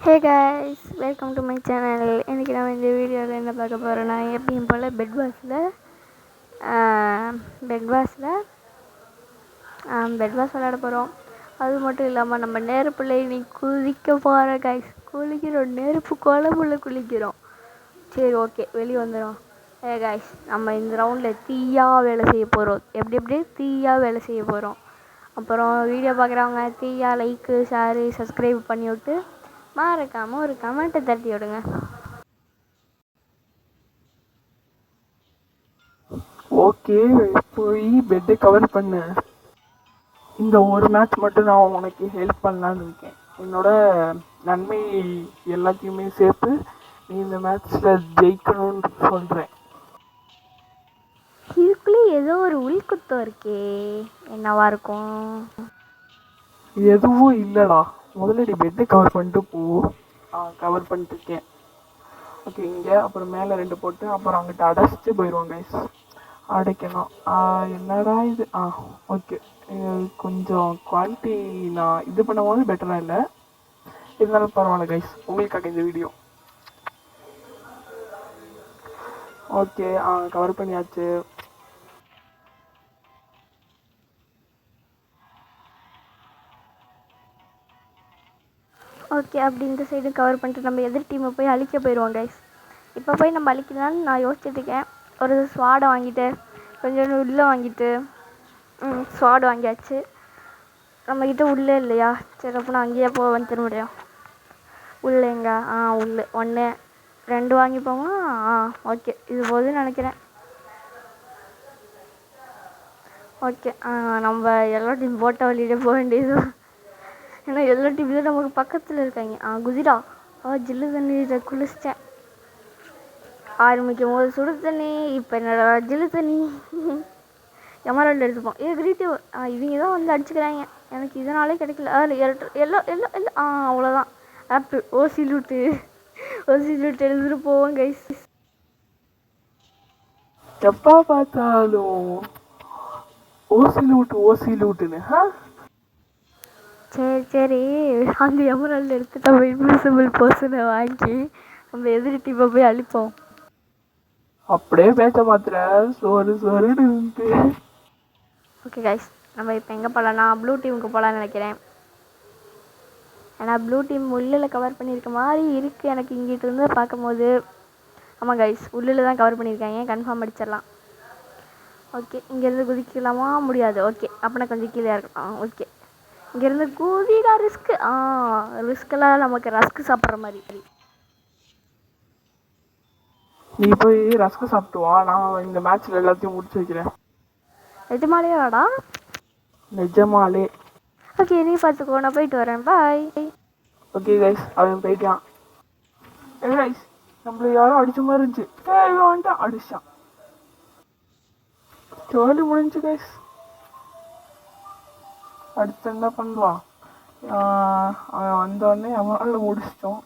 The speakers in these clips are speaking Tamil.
Hey guys, welcome to my channel. இன்றைக்கி நம்ம இந்த வீடியோவில் என்ன பார்க்க போகிறோன்னா, எப்பயும் போல் பெட் வாஸ் விளையாட போகிறோம். அது மட்டும் இல்லாமல் நம்ம நெருப்புல இன்னைக்கு குளிக்க போகிறோம் கைஸ். குளிக்கிறோம், நெருப்பு குழம்புல குளிக்கிறோம். சரி, ஓகே, வெளியே வந்துடும். ஹே கைஸ், நம்ம இந்த ரவுண்டில் தீயாக வேலை செய்ய போகிறோம். எப்படி தீயாக வேலை செய்ய போகிறோம். அப்புறம் வீடியோ பார்க்குறவங்க தீயாக லைக்கு, ஷேரு, சப்ஸ்கிரைப் பண்ணி விட்டு மறக்காமல் ஒரு கமெண்ட்டை தட்டி விடுங்க. ஓகே, போய் பெட்டை கவர் பண்ணு. இந்த ஒரு மேட்ச் மட்டும் நான் உனக்கு ஹெல்ப் பண்ணலான்னு இருக்கேன். என்னோட நன்மை எல்லாத்தையுமே சேர்த்து நீ இந்த மேட்ச்சில் ஜெயிக்கணும்னு சொல்கிறேன். இதுக்குள்ளே ஏதோ ஒரு உள்குத்தம் இருக்கே, என்னவா இருக்கும்? எதுவும் இல்லைடா, முதல்ல நீ பெட்டை கவர் பண்ணிட்டு போ. கவர் பண்ணிட்டுருக்கேன். ஓகே, இங்கே அப்புறம் மேலே 2 போட்டு அப்புறம் அங்கிட்ட அடைச்சிட்டு போயிடுவோம் கைஸ். அடைக்கணும். என்னடா இது? ஓகே, கொஞ்சம் குவாலிட்டி நான் இது பண்ணும்போது பெட்டராக இல்லை, இருந்தாலும் பரவாயில்ல கைஸ், உங்களுக்காக இந்த வீடியோ. ஓகே, கவர் பண்ணியாச்சு. ஓகே, அப்படி இந்த சைடு கவர் பண்ணிட்டு நம்ம எதிர் டீமை போய் அழிக்க போயிடுவோம் கைஸ். இப்போ போய் நம்ம அழிக்கலான்னு நான் யோசிச்சுட்ருக்கேன். ஒரு ஸ்வாடை வாங்கிட்டு கொஞ்சோண்டு உள்ளே வாங்கிட்டு ஸ்வாடு வாங்கியாச்சு. நம்மக்கிட்ட உள்ளே இல்லையா? சரி, அப்போ நான் அங்கேயே வந்துட முடியும். உள்ளே எங்க? உள்ளே 1 2 வாங்கிப்போமா? ஓகே, இது போதுன்னு நினைக்கிறேன். ஓகே, நம்ம எல்லா டீம் போட்ட வழியிலே போக வேண்டியது. ஏன்னா எல்லா டீம் தான் நமக்கு பக்கத்தில் இருக்காங்க. குதிரா ஜில்லு தண்ணியில் குளிச்சிட்டேன். ஆரம்பிக்கும் போது சுடு தண்ணி, இப்போ என்னடா ஜில்லு தண்ணி. எமரால்டு எடுத்துப்போம். கிரீட்டிவ் இவங்க தான் வந்து அடிச்சுக்கிறாங்க. எனக்கு இதனாலே கிடைக்கல. அதில் எல்லாம் அவ்வளோதான். ஆப்பிள் ஓசி லூட்டு எடுத்துகிட்டு போவோம் கைஸ். எப்போ பார்த்தாலும் ஓசி லூட்டுன்னு. சரி, அந்த எமரால்டு எடுத்துட்டு நம்ம இன்விசிபிள் பர்சனை வாங்கி நம்ம எதிரி டீமை போய் அழிப்போம். அப்படியே பேச மாத்திர சோறுன்னு இருக்கு. ஓகே கைஸ், நம்ம இப்போ எங்கே போகலான்னா ப்ளூ டீமுக்கு போகலான்னு நினைக்கிறேன். ஏன்னா ப்ளூ டீம் உள்ளில் கவர் பண்ணியிருக்க மாதிரி இருக்குது எனக்கு இங்கிட்ட இருந்து பார்க்கும்போது. ஆமாம் கைஸ், உள்ளில் தான் கவர் பண்ணியிருக்காங்க. கன்ஃபார்ம் அடிச்சிடலாம். ஓகே, இங்கேருந்து குதிக்கலாமா? முடியாது. ஓகே, அப்படின்னா கொஞ்சம் கீழே இருக்கலாம். ஓகே, இங்கேருந்து குதிடா. ரிஸ்க்கெல்லாம் நமக்கு ரஸ்க்கு சாப்பிட்ற மாதிரி. நீ போய் ரஸ்க்கு சாப்பிட்டு வா, நான் இந்த மேட்ச்சில் எல்லாத்தையும் முடிச்சு வைக்கிறேன். நிஜமாலே வாடா? நிஜமாலே. ஓகே, நீ பார்த்துக்கோ, நான் போயிட்டு வரேன். பாய். ஓகே கைஸ், அவன் போயிட்டான். கைஸ், நம்மள யாரும் அடிச்ச மாதிரி இருந்துச்சு. வந்துட்டான், அடிச்சான். ஜோலி முடிஞ்சு கைஸ். அடுத்து என்ன பண்ணலாம்? அவன் வந்தோடனே அவனால முடிச்சிட்டோம்.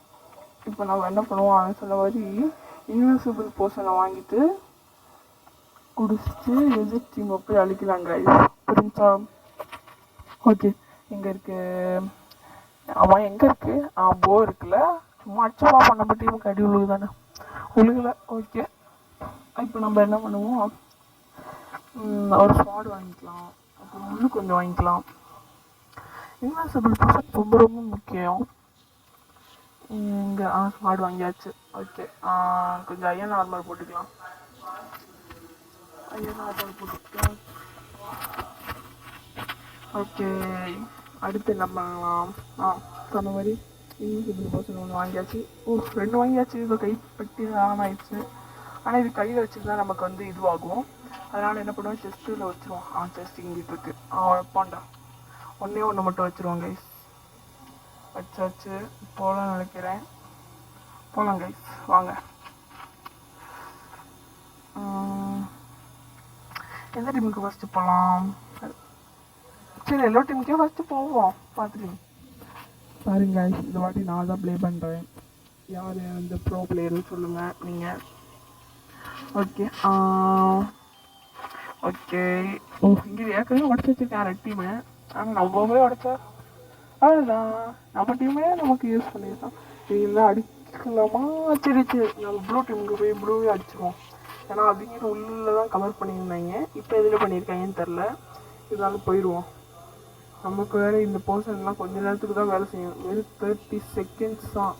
இப்போ நம்ம என்ன பண்ணுவோம்? அவன் சொன்ன மாதிரி இன்விசிபிள் போர்ஷனை வாங்கிட்டு குடிச்சிட்டு எதிர் டீமை போய் அழிக்கலாம் கைஸ். புரிஞ்சா? ஓகே, எங்கே இருக்கு அவன்? எங்கே இருக்கு? போ இருக்குல்ல, சும்மா அச்சவா நம்ம டீமுக்கு அடி உழுகு தானே? உழுகலை. ஓகே, இப்போ நம்ம என்ன பண்ணுவோம்? ஒரு ஸ்வாட் வாங்கிக்கலாம், அப்புறம் முள்ளு கொஞ்சம் வாங்கிக்கலாம். இன்விசிபிள் போர்ஷன் ரொம்ப முக்கியம். இங்கே ஸ்வாட் வாங்கியாச்சு. ஓகே, கொஞ்சம் ஐயன் நார்மல் போட்டுக்கலாம். ஓகே, அடுத்து என்ன பண்ணலாம்? சொன்ன மாதிரி இன்விசிபிள் பர்சன் 1 வாங்கியாச்சு. 2 வாங்கியாச்சு. இப்போ கைப்பட்டி ஆன் ஆயிடுச்சு. ஆனால் இது கையில் வச்சுருந்தா நமக்கு வந்து இதுவாகும். அதனால் என்ன பண்ணுவோம்? செஸ்ட்டில் வச்சுருவோம். செஸ்ட் இங்கிட்டு இருக்கு. வைப்பான்டா. 1 மட்டும் வச்சுருவோம் கைஸ். வச்சாச்சு. போகலான்னு நினைக்கிறேன். போகலாம் கைஸ், வாங்க. எந்த டீமுக்கு ஃபஸ்ட்டு போகலாம்? சரி, எல்லா டீமுக்கே ஃபஸ்ட்டு போவோம். பார்த்துட்டு பாருங்க, இந்த வாட்டி நான் தான் ப்ளே பண்ணுறேன். யார் இந்த ப்ரோ பிளேயர்னு சொல்லுங்கள் நீங்கள். Okay, okay. இங்கே ஏற்கனவே உடச்சி வச்சுருக்கேன் 2 டீமு. ஆனால் நம்ம போய் உடச்சா அதுதான் நம்ம டீமே நமக்கு யூஸ் பண்ணிடலாம். இதெல்லாம் அடிக்கலாமா? சரி சரி, நம்ம ப்ளூ டீமுக்கு போய் ப்ளூவே அடிச்சிருவோம். ஏன்னா அவங்க உள்ள தான் கவர் பண்ணியிருந்தாங்க, இப்போ எதில் பண்ணியிருக்காங்கன்னு தெரில. இதனால போயிடுவோம். நமக்கு வேறு இந்த போர்ஷன்லாம் கொஞ்ச நேரத்துக்கு தான் வேலை செய்யும். வெறும் 30 செகண்ட்ஸ் தான்.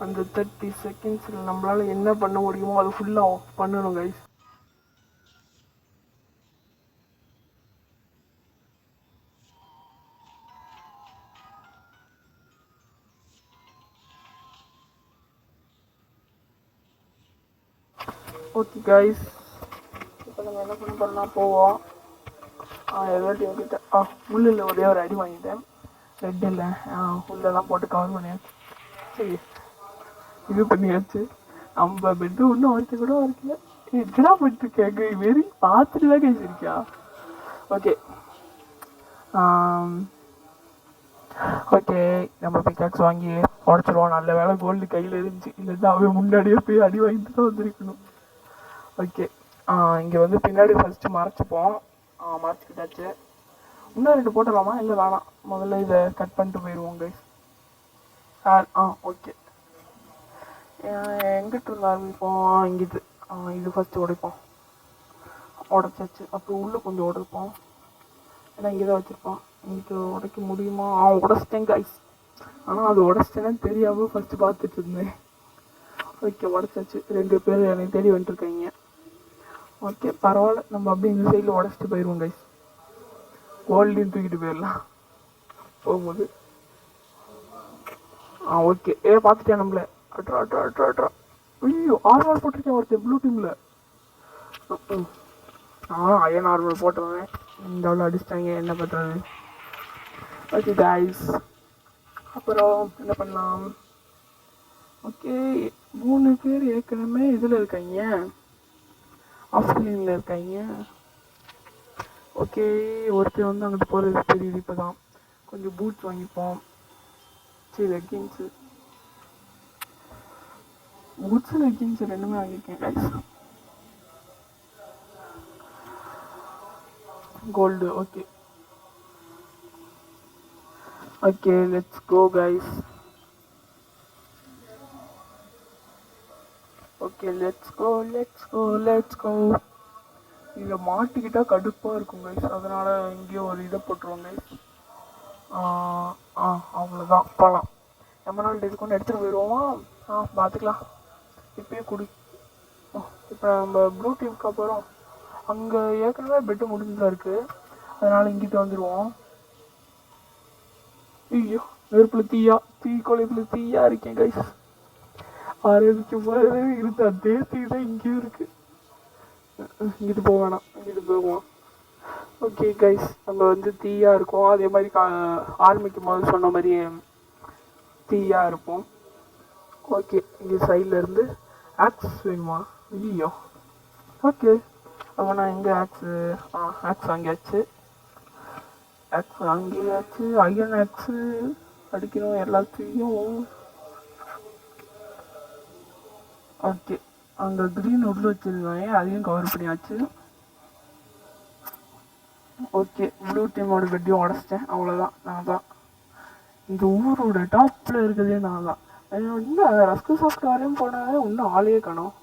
அந்த 30 செகண்ட்ஸில் நம்மளால் என்ன பண்ண முடியுமோ அது ஃபுல்லாக பண்ணணும் கைஸ். ஓகே கைஸ், இப்போ நம்ம என்ன பண்ண போகிறோம்னா போவோம். எவ்வளோ டீம் கிட்ட உள்ளில் ஒரே ஒரு அடி வாங்கிட்டேன். ரெட் இல்லை, உள்ளெல்லாம் போட்டு கவர் பண்ணியாச்சு. சரி, இது பண்ணியாச்சு. நம்ம பெட்டு ஒன்றும் ஒருத்த கூட வரல. எதுனா பண்ணிட்டு கேட்க வெறி பார்த்துட்டு தான் கேசிருக்கியா? ஓகே ஓகே, நம்ம பிக்காக்ஸ் வாங்கி உடச்சிருவோம். நல்ல வேலை கோல்டு கையில் இருந்துச்சு, இல்லைன்னா அவன் முன்னாடியே போய் அடி வாங்கிட்டு தான் வந்திருக்கணும். ஓகே, இங்கே வந்து பின்னாடி ஃபஸ்ட்டு மறைச்சிப்போம். மறைச்சிக்கிட்டாச்சு. இன்னும் 2 போட்டலாமா? இல்லை வேணாம், முதல்ல இதை கட் பண்ணிட்டு போயிடுவோம் கைஸ். ஓகே, எங்கிட்ட இருந்து ஆரம்பிப்போம்? இங்கிட்டு. இது ஃபஸ்ட்டு உடைப்போம். உடச்சாச்சு. அப்புறம் உள்ளே கொஞ்சம் உடைப்போம், ஏன்னா இங்கே தான் வச்சுருப்போம். இங்கிட்டு உடைக்க முடியுமா? உடச்சிட்டேன் கைஸ். ஆனால் அது உடச்சிட்டேன்னு தெரியாமல் ஃபஸ்ட்டு பார்த்துட்டு இருந்தேன். ஓகே, உடச்சாச்சு. 2 பேர் என்னை தேடி வந்துட்டுருக்காங்க. ஓகே, பரவாயில்ல, நம்ம அப்படியே இந்த சைடில் உடச்சிட்டு போயிடுவோம் கைஸ். கோல்டையும் தூக்கிட்டு போயிடலாம் போகும்போது. ஓகே, பார்த்துட்டேன் நம்மள. அட்ரா அட்ரா அட்ரா அட்ரா. ஐயோ, ஆர்மல் போட்டிருக்கேன் ஒருத்தர் ப்ளூ டீமில். அயன் ஆர்மல் போட்டுருவேன். இந்த அவ்வளோ அடிச்சிட்டாங்க, என்ன பண்ணுறது? ஓகே கைஸ், அப்புறம் என்ன பண்ணலாம்? ஓகே, 3 பேர் ஏற்கனவே இதில் இருக்காங்க, ஆஃப்லைனில் இருக்காங்க. ஓகே, ஒருத்தர் வந்து அங்கிட்டு போகிறது தெரியுது. இப்போ தான் கொஞ்சம் பூட்ஸ் வாங்கிப்போம். சரி, லெக்கின்ஸு, பூட்ஸு லெக்கின்ஸு ரெண்டுமே வாங்கியிருக்கேன் guys. Gold. Okay okay, let's go guys. Okay, let's go let's go let's go. இதில் மாட்டிக்கிட்டா கடுப்பாக இருக்கும் கைஸ், அதனால் இங்கேயும் ஒரு இதை போட்டுருவோம் கைஸ். அவ்வளோதான், போகலாம். எமரால்டு டிஸ்கவுண்ட் எடுத்துகிட்டு போயிடுவோமா? பார்த்துக்கலாம். இப்போயே குடி. இப்போ நம்ம ப்ளூ டீமுக்கு அப்புறம் அங்கே ஏற்கனவே பெட்டு முடிஞ்சுதான் இருக்குது, அதனால் இங்கிட்ட வந்துடுவோம். ஐயோ, நெருப்பில் தீயா, கொலைப்பில் தீயா இருக்கேன் கைஸ். ஆரம்பிக்க போது இருந்து அதே தீ தான் இங்கேயும் இருக்குது. இங்கிட்டு போக வேணாம், இங்கிட்டு போவோம். ஓகே கைஸ், நம்ம வந்து தீயாக இருக்கும். அதே மாதிரி ஆரம்பிக்கும் போது சொன்ன மாதிரி தீயாக இருப்போம். ஓகே, இங்கே சைடில் இருந்து ஆக்ஸ் வேணுமா? ஐயோ, ஓகே. அப்போ நான் எங்கே ஆக்ஸ் வாங்கியாச்சு. அயன் ஆக்ஸு அடிக்கணும் எல்லாத்தையும். ஓகே, அந்த க்ரீன் உள்ள வச்சுருந்தாங்க, அதையும் கவர் பண்ணியாச்சு. ஓகே, ப்ளூ டீமோட பெட்டையும் உடச்சிட்டேன். அவ்வளோதான், நான் தான் இந்த ஊரோட டாப்பில் இருக்கிறதே. நான் தான் இன்னும் ரஸ்கு சாப்பிட்டு வரையும் போனாலே இன்னும் ஆளையே காணோம்.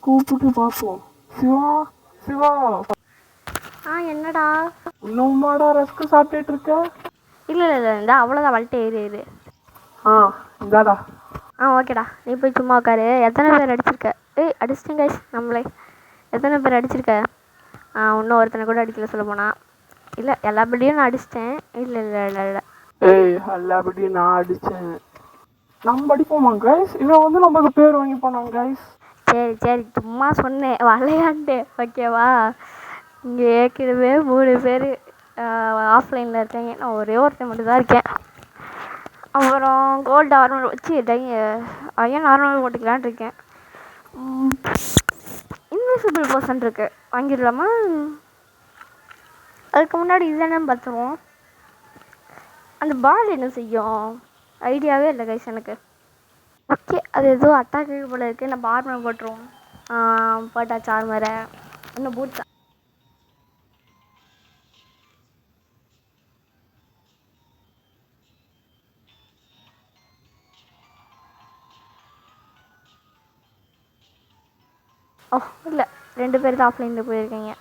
கூப்பிட்டு பார்ப்போம். சிவா சிவா, என்னடா இன்னும்மாடா ரஸ்கு சாப்பிட்டுட்டு இருக்க? இல்லை இல்லை இல்லை, இந்த அவ்வளோதான், வளட்டு ஏறு. இந்தாடா. ஓகேடா, நீ போய் சும்மா உட்காரு. எத்தனை பேர் அடிச்சிருக்க? அடிச்சிட்டேன் கைஸ் நம்மளே. எத்தனை பேர் அடிச்சிருக்க? இன்னும் ஒருத்தனை கூட அடிக்கல சொல்ல போனா. இல்லை, எல்லா பெட்டையும் நான் அடிச்சிட்டேன். இல்லை இல்லை இல்லை இல்லை, எல்லாபடியும் நான் அடித்தேன். நம்ம அடிப்போமா கைஸ்? இவன் வந்து நமக்கு பேர் வாங்கி போனாங்க கைஸ். சரி சரி, சும்மா சொன்னேன், விளையாண்டு. ஓகேவா? இங்கே ஏற்கனவே 3 பேர் ஆஃப்லைனில் இருக்காங்க, நான் ஒரே ஒருத்தன் மட்டும் தான் இருக்கேன். அப்புறம் கோல்டு ஆர்மல் வச்சு அயன் ஆர்மல் போட்டுக்கலான் இருக்கேன். இன்விசிபிள் பர்சன் இருக்கு, வாங்கிடலாமா? அதுக்கு முன்னாடி இதுதானே பார்த்துருவோம். அந்த பால் என்ன செய்யும்? ஐடியாவே இல்லை கைஸ் எனக்கு. ஓகே, அது ஏதோ அட்டாக்கு போல இருக்குது. நம்ம ஆர்மர் போட்டுருவோம். போட்டாச்சு ஆர்மரை. இன்னும் பூட்ஸ். ஓ இல்லை, 2 பேர் தான் ஆஃப்லைனில் போயிருக்கீங்க.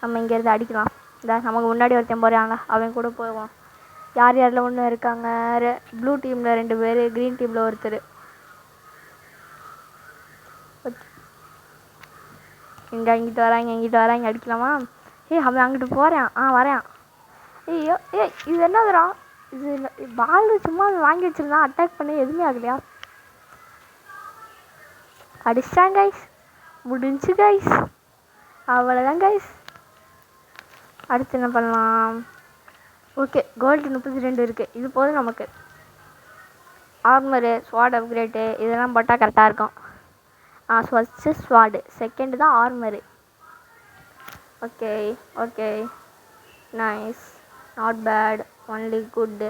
நம்ம இங்கேருந்து அடிக்கலாம். இந்த நமக்கு முன்னாடி ஒருத்தன் போகிறாங்க, அவன் கூட போவோம். யார் யாரில் ஒன்று இருக்காங்க, ப்ளூ டீமில் 2 பேர், க்ரீன் டீமில் ஒருத்தர். ஓகே, இங்கிட்டு வராங்க அடிக்கலாமா? அவன் அங்கிட்டு போகிறான், வரான். ஐயோ இது என்னதுடா? இது பால் சும்மா வாங்கி வச்சிருந்தான், அட்டாக் பண்ணி எதுவுமே ஆகலையா? அடிச்சான் கைஸ், முடிஞ்சு கைஸ், அவ்வளோதான் கைஸ். அடுத்து என்ன பண்ணலாம்? ஓகே, கோல்டு 32 இருக்குது, இது போதும் நமக்கு. ஆர்மரு, ஸ்வாட் அப்கிரேடு இதெல்லாம் போட்டால் கரெக்டாக இருக்கும். ஃபஸ்ட்டு ஸ்வாடு, செகண்டு தான் armour. Okay okay, nice, not bad, only good.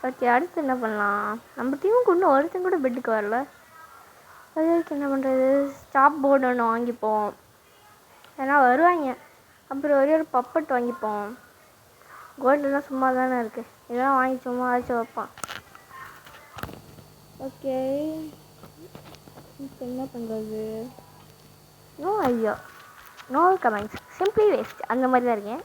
Okay, அடுத்து என்ன பண்ணலாம்? நம்ம டீமுக்கு இன்னும் ஒருத்தன் கூட பெட்டுக்கு வரல. அதுக்கு என்ன பண்ணுறது? ஸ்டாப் போர்டு ஒன்று வாங்கிப்போம், ஏன்னா வருவாங்க. அப்புறம் ஒரே ஒரு பப்பட் வாங்கிப்போம். கோல்டெல்லாம் சும்மா தானே இருக்குது, இதெல்லாம் வாங்கி சும்மா ஆச்சு வைப்பான். ஓகே, இப்போ என்ன பண்ணுறது? No idea, no comments, simply waste, அந்த மாதிரி தான் இருக்கேன்.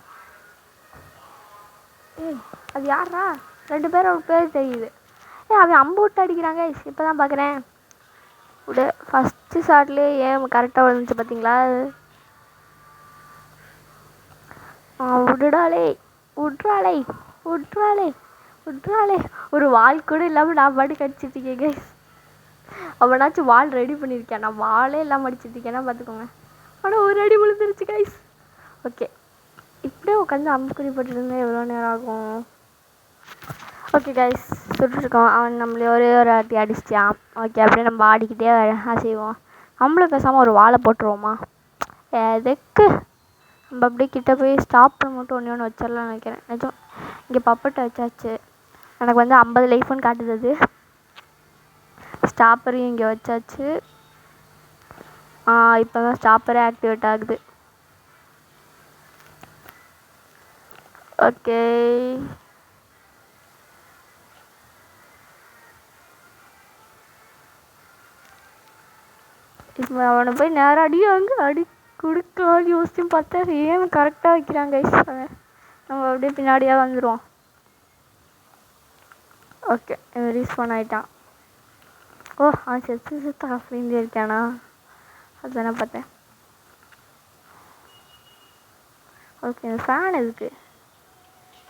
அது யாரா? 2 பேரோட பேர் தெரியுது. அவன் அம்பு விட்டு அடிக்கிறாங்க, இப்போ தான் பார்க்குறேன். விடு, ஃபஸ்ட்டு ஷாட்லேயே ஏன் கரெக்டாக விழுந்துச்சு பார்த்தீங்களா? விடுடாலே, விட்றாளே விட்றாளே விட்றாளே. ஒரு வால் கூட இல்லாமல் நான் பாட்டு கடிச்சிட்ருக்கேன் கைஸ். அவனாச்சும் வால் ரெடி பண்ணியிருக்கேன், நான் வாலே இல்லாமல் அடிச்சிட்ருக்கேன்னா பார்த்துக்கோங்க. ஆனால் ஒரு அடி விழுந்துருச்சு கைஸ். ஓகே, இப்படியே உட்காந்து அம்புக்குறி போட்டுருந்தேன், எவ்வளோ நேரம் ஆகும்? ஓகே கைஸ், சுட்டுருக்கோம். அவன் நம்மளே ஒரே ஒரு வாட்டி அடிச்சிட்டான். ஓகே, அப்படியே நம்ம ஆடிக்கிட்டே செய்வோம். நம்மளும் பேசாமல் ஒரு வாழை போட்டுருவோமா? எதுக்கு? நம்ம அப்படியே கிட்ட போய் ஸ்டாப்பர் மட்டும் ஒன்று வச்சிடலாம்னு நினைக்கிறேன். நிஜம், இங்கே பப்பட்டை வச்சாச்சு. எனக்கு வந்து 50 லைஃப்னு காட்டுது. அது ஸ்டாப்பரையும் இங்கே வச்சாச்சு. இப்போ தான் ஸ்டாப்பரே ஆக்டிவேட் ஆகுது. ஓகே, இப்போ அவனை போய் நேராக அடி கொடுக்கலாம் யோசிச்சு பார்த்தா ஏன் கரெக்டாக வைக்கிறாங்க கைஸ். நம்ம அப்படியே பின்னாடியாக வந்துடுவோம். ஓகே, ரீஸ்பான் ஆகிட்டான். ஓ, அவன் செத்து ஆஃப்லேருந்து இருக்கானா? அதுதானே பார்த்தேன். ஓகே, ஃபேன் எதுக்கு?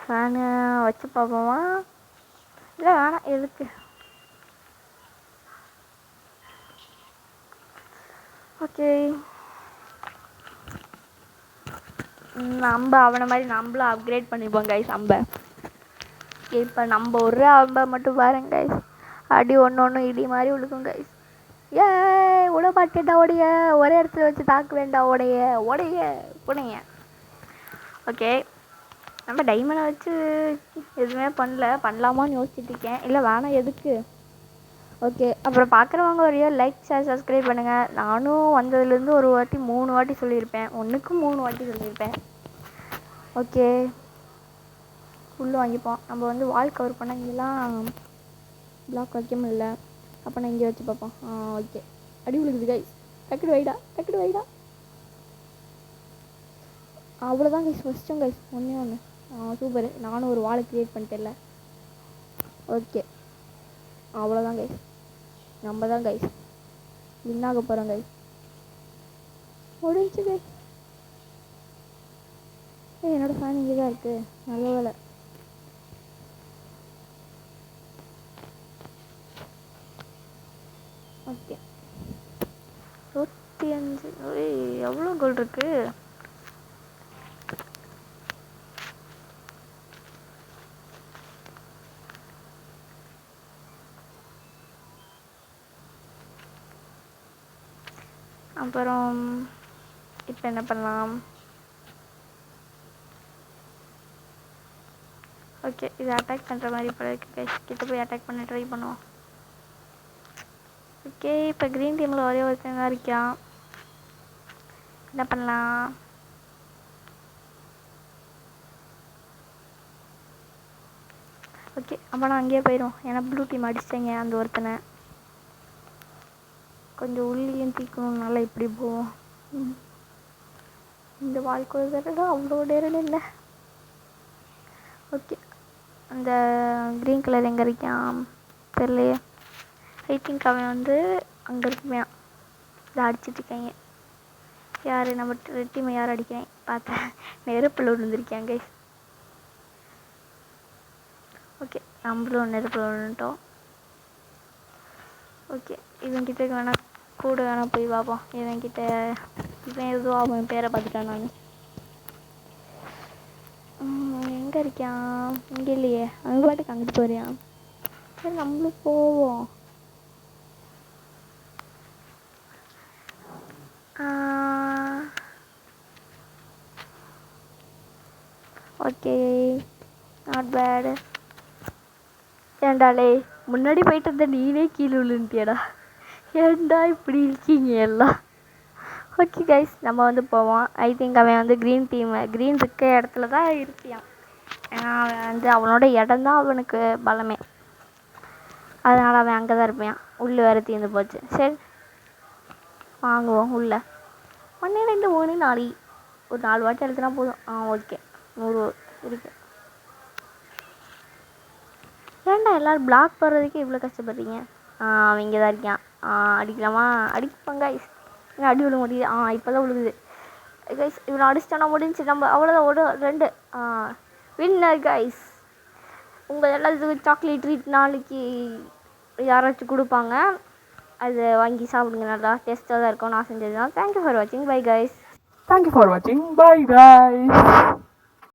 ஃபேனு வச்சு பார்ப்போமா? இல்லை வேணாம், எதுக்கு? ஓகே, நம்ம அவனை மாதிரி நம்மளும் அப்கிரேட் பண்ணிப்போம் கைஸ். இப்போ நம்ம ஒரு அம்பை மட்டும் பாருங்க கைஸ், அடி ஒன்று இடி மாதிரி விழுக்கும் கைஸ். உட மாட்டேன்டா, உடைய ஒரே இடத்துல வச்சு தாக்க வேண்டாம், உடைய புனைய. ஓகே, நம்ம டைமண்டை வச்சு எதுவுமே பண்ணலாமான்னு யோசிச்சுட்டு இருக்கேன். இல்லை வேணாம், எதுக்கு? ஓகே, அப்புறம் பார்க்குறவங்க ஒரு லைக் ஷேர் சப்ஸ்கிரைப் பண்ணுங்கள். நானும் வந்ததுலேருந்து ஒரு வாட்டி 3 வாட்டி சொல்லியிருப்பேன், 1க்கு 3 வாட்டி சொல்லியிருப்பேன். ஓகே, உள்ளே வாங்கிப்போம். நம்ம வந்து வால் கவர் பண்ண இங்கெல்லாம் பிளாக் வைக்க முடியல. அப்போ நான் இங்கே வச்சு பார்ப்போம். ஓகே, அடி விழுகுது கைஸ், டக்குடு வைடா. அவ்வளோதான் கைஸ், ஃபஸ்ட்டும் கைஸ், ஒன்று சூப்பர். நானும் ஒரு வாலை க்ரியேட் பண்ணிட்டேன்ல. ஓகே, அவ்வளோதான் கைஸ், நம்ம தான் கைஸ் வின்னாக போகிறோம் கைஸ். முடிஞ்சு கைஸ். என்னோடய ஃபேன் இங்கே தான் இருக்குது, நல்ல வேலை. ஓகே, 25. எவ்வளோ கோல் இருக்குது? அப்புறம் இப்போ என்ன பண்ணலாம்? ஓகே, இது அட்டாக் பண்ணுற மாதிரி இப்போ இருக்குது. கிட்ட போய் அட்டாக் பண்ண ட்ரை பண்ணுவோம். ஓகே, இப்போ க்ரீன் டீமில் ஒரே ஒருத்தன் தான் இருக்கான். என்ன பண்ணலாம்? ஓகே, அப்போ நான் அங்கேயே போயிடும், ஏன்னா ப்ளூ டீம் அடிச்சிட்டேங்க அந்த ஒருத்தனை. கொஞ்சம் உள்ளியும் தீக்கணும்னால இப்படி போவோம். இந்த வாழ்க்கை தான் அவ்வளோ நேரம் இல்லை. ஓகே, அந்த க்ரீன் கலர் எங்கே இருக்கான் தெரியலையே. ஐ திங்க் அவன் வந்து அங்கே இருக்குமே. இதை அடிச்சிட்ருக்காங்க. யார் நம்ம ரெட் டீமை யார் அடிக்கிறேன் பார்த்தேன். நெருப்பில் விழுந்திருக்கேன் கைஸ். ஓகே, நம்மளும் நெருப்பில் விழுந்துட்டோம். ஓகே, இவன்கிட்ட வேணால் கூட வேணால் போய் பார்ப்போம். இவன் எதுவும் அவன் பேரை பார்த்துட்டான். நான் எங்கே இருக்கான்? இங்கே இல்லையே. அங்கே பாட்டுக்கு அங்கிட்டு போறியான். சரி, நம்மளும் போவோம். Okay, not bad. ஏண்டாலே முன்னாடி போயிட்டு இருந்த நீனே கீழே விழுந்துட்டியடா. ஏண்டா இப்படி இருக்கீங்க எல்லாம். ஓகே கைஸ், நம்ம வந்து போவோம். ஐ திங்க் அவன் வந்து க்ரீன் இருக்க இடத்துல தான் இருப்பியான். ஏன்னா அவன் வந்து அவனோட இடம்தான் அவனுக்கு பலமே. அதனால் அவன் அங்கே தான் இருப்பான். உள்ளே வேறு தீர்ந்து போச்சு. சரி வாங்குவோம். உள்ளே 1 2 3 4 ஒரு 4 வாட்டி எழுத்துனா போதும். ஓகே, 100 இருக்கு. ஏன்டா எல்லோரும் பிளாக் போடுறதுக்கு இவ்வளோ கஷ்டப்படுறீங்க? அவன் இங்கே தான் இருக்கான். அடிக்கலாமா? அடிப்பாங்க கைஸ். அடி விழ முடியுது. இப்போ தான் விழுகுது கைஸ். இவனை அடிச்சிட்டோன்னா முடிஞ்சு. நம்ம அவ்வளோதான். 2 வின்னர் கைஸ். உங்கள் எல்லாத்துக்கும் சாக்லேட் ட்ரீட் நாளைக்கு யாராச்சும் கொடுப்பாங்க. அதை வாங்கி சாப்பிடுங்க. நல்லா டேஸ்ட்டாக தான் இருக்கும். நான் செஞ்சது தான். தேங்க்யூ ஃபார் வாட்சிங். Bye guys. தேங்க்யூ ஃபார் வாட்சிங். Bye guys.